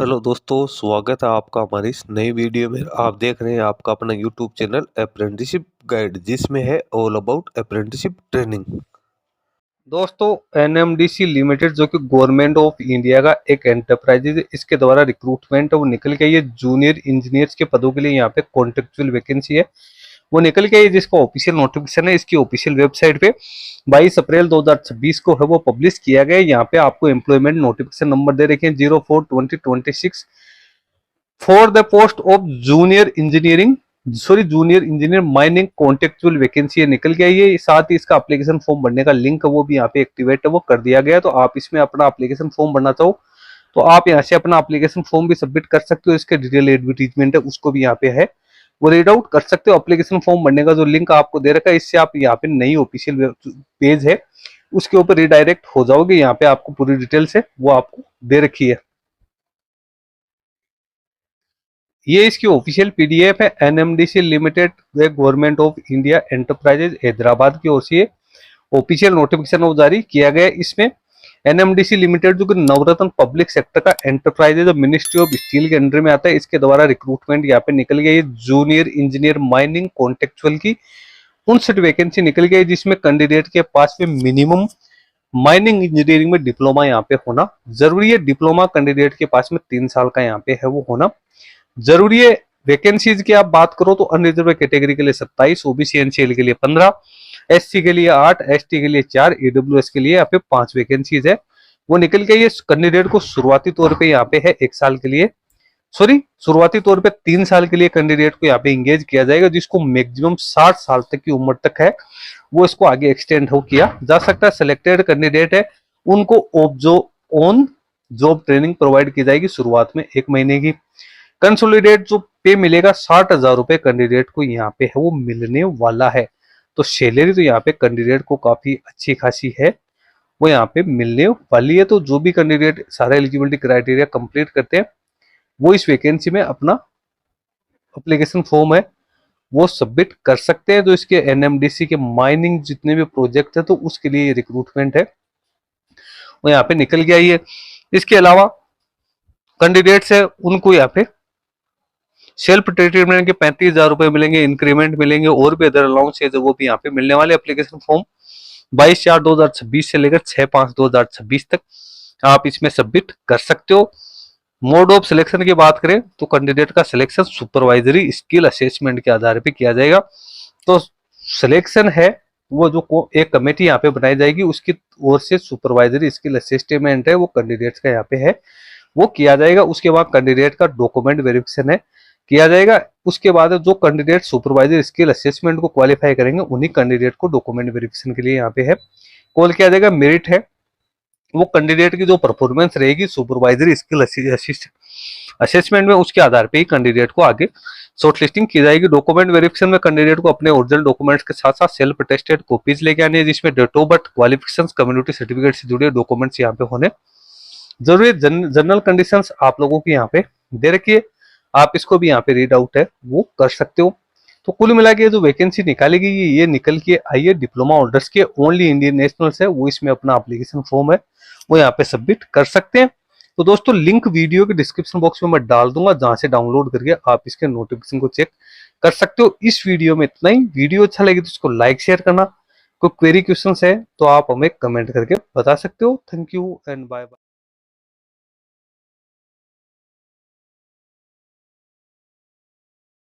Hello दोस्तों, स्वागत है आपका हमारी इस नई वीडियो में। आप देख रहे हैं आपका अपना यूट्यूब चैनल अप्रेंटिसशिप गाइड, जिसमें है ऑल अबाउट अप्रेंटिसशिप ट्रेनिंग। दोस्तों, एनएमडीसी लिमिटेड जो कि गवर्नमेंट ऑफ इंडिया का एक एंटरप्राइज है, इसके द्वारा रिक्रूटमेंट वो निकल के ये जूनियर इंजीनियर्स के पदों के लिए यहाँ पे कॉन्ट्रेक्चुअल वैकेंसी है, वो निकल के जिसका ऑफिशियल नोटिफिकेशन है इसकी ऑफिशियल वेबसाइट पे 22 अप्रैल 2026 को है वो पब्लिश किया गया है। यहाँ पे आपको एम्प्लॉयमेंट नोटिफिकेशन नंबर दे रखे हैं 04/2026 for the post of junior engineer mining contractual vacancy है, निकल के आई है। साथ ही इसका एप्लीकेशन फॉर्म भरने का लिंक वो भी यहाँ पे एक्टिवेट है, वो कर दिया गया है। तो आप इसमें अपना एप्लीकेशन फॉर्म भरना चाहो तो आप यहाँ से अपना एप्लीकेशन फॉर्म भी सबमिट कर सकते हो। इसके डिटेल एडवर्टीजमेंट है उसको भी यहाँ पे है, वो रीड आउट कर सकते हो। एप्लीकेशन फॉर्म भरने का जो लिंक आपको दे रखा है, इससे आप यहाँ पे नई ऑफिशियल पेज है उसके ऊपर रिडायरेक्ट हो जाओगे। यहाँ पे आपको पूरी डिटेल्स है वो आपको दे रखी है। ये इसकी ऑफिशियल पीडीएफ है। NMDC limited way government of India enterprises Hyderabad की ओर से ऑफिशियल नोटिफिकेशन वो जारी किया गया है। इसमें एनएमडीसी लिमिटेड जो कि नवरत्न पब्लिक सेक्टर का एंटरप्राइज है, जो मिनिस्ट्री ऑफ स्टील के अंडर में आता है, इसके द्वारा रिक्रूटमेंट यहाँ पे निकल गई है। जूनियर इंजीनियर माइनिंग कॉन्टेक्चुअल की 59 वैकेंसी निकल गई, जिसमें कैंडिडेट के पास में मिनिमम माइनिंग इंजीनियरिंग में डिप्लोमा यहाँ पे होना जरूरी है। डिप्लोमा कैंडिडेट के पास में 3 साल का यहाँ पे है वो होना जरूरी है। वैकेंसीज की आप बात करो तो अनरिजर्व कैटेगरी के लिए 27, ओबीसी एनसीएल के लिए 15, एससी के लिए 8, एसटी के लिए 4, ईडब्ल्यूएस के लिए यहाँ पे 5 वैकेंसीज है वो निकल गई है। कैंडिडेट को शुरुआती तौर पे यहाँ पे है 1 साल के लिए, शुरुआती तौर पे 3 साल के लिए कैंडिडेट को यहाँ पे एंगेज किया जाएगा, जिसको मैक्सिमम 60 साल तक की उम्र तक है वो इसको आगे एक्सटेंड हो किया जा सकता है। सिलेक्टेड कैंडिडेट है उनको ऑन जॉब ट्रेनिंग प्रोवाइड की जाएगी शुरुआत में 1 महीने की। कंसोलिडेट जो पे मिलेगा 60,000 रुपए कैंडिडेट को यहाँ पे है वो मिलने वाला है। तो सैलरी तो यहाँ पे कैंडिडेट को काफी अच्छी खासी है वो यहाँ पे मिलने वाली है। तो जो भी कैंडिडेट सारा एलिजिबिलिटी क्राइटेरिया कंप्लीट करते हैं वो इस वैकेंसी में अपना एप्लीकेशन फॉर्म है वो सबमिट कर सकते हैं। तो इसके एनएमडीसी के माइनिंग जितने भी प्रोजेक्ट है तो उसके लिए रिक्रूटमेंट है वो यहाँ पे निकल गया ही है। इसके अलावा कैंडिडेट्स है उनको यहाँ पे सेल्फ ट्रीटमेंट के 35,000 रुपए मिलेंगे, इंक्रीमेंट मिलेंगे और भी अदर अलाउंस है जो वो भी यहाँ पे मिलने वाले। एप्लीकेशन फॉर्म 22/4/2026 से लेकर 6/5/2026 तक आप इसमें सबमिट कर सकते हो। मोड ऑफ सिलेक्शन की बात करें तो कैंडिडेट का सिलेक्शन सुपरवाइजरी स्किल असेसमेंट के आधार पे किया जाएगा। तो सिलेक्शन है वो जो एक कमेटी यहाँ पे बनाई जाएगी उसकी ओर से सुपरवाइजरी स्किल असेसमेंट है वो कैंडिडेट्स का यहाँ पे है वो किया जाएगा। उसके बाद कैंडिडेट का डॉक्यूमेंट वेरिफिकेशन है किया जाएगा। उसके बाद जो कैंडिडेट सुपरवाइजर स्किल असेसमेंट को क्वालिफाई करेंगे उन्हीं कैंडिडेट को डॉक्यूमेंट वेरिफिकेशन के लिए यहाँ पे है कॉल किया जाएगा। मेरिट है वो कैंडिडेट की जो परफॉर्मेंस रहेगी सुपरवाइजरी स्किल असेसमेंट में उसके आधार पे ही कैंडिडेट को आगे शॉर्टलिस्टिंग की जाएगी। डॉक्यूमेंट वेरिफिकेशन में कैंडिडेट को अपने ओरिजिनल डॉक्यूमेंट्स के साथ साथ सेल्फ अटेस्टेड कॉपीज लेके आनी है, जिसमें date of birth, qualifications, community certificate से जुड़े डॉक्यूमेंट्स यहाँ पे होने जरूरी। जनरल कंडीशंस आप लोगों की यहाँ पे दे रखी है, आप इसको भी यहाँ पे रीड आउट है वो कर सकते हो। तो कुल मिला के जो वैकेंसी निकाली गई है ये निकल के आई है डिप्लोमा होल्डर्स के, ओनली इंडियन नेशनल्स है वो इसमें अपना एप्लीकेशन फॉर्म है वो यहाँ पे सबमिट कर सकते हैं। तो दोस्तों लिंक वीडियो के डिस्क्रिप्शन बॉक्स में मैं डाल दूंगा, जहां से डाउनलोड करके आप इसके नोटिफिकेशन को चेक कर सकते हो। इस वीडियो में इतना ही। वीडियो अच्छा लगे तो इसको लाइक शेयर करना। कोई क्वेरी क्वेश्चन है तो आप हमें कमेंट करके बता सकते हो। Thank you and bye bye.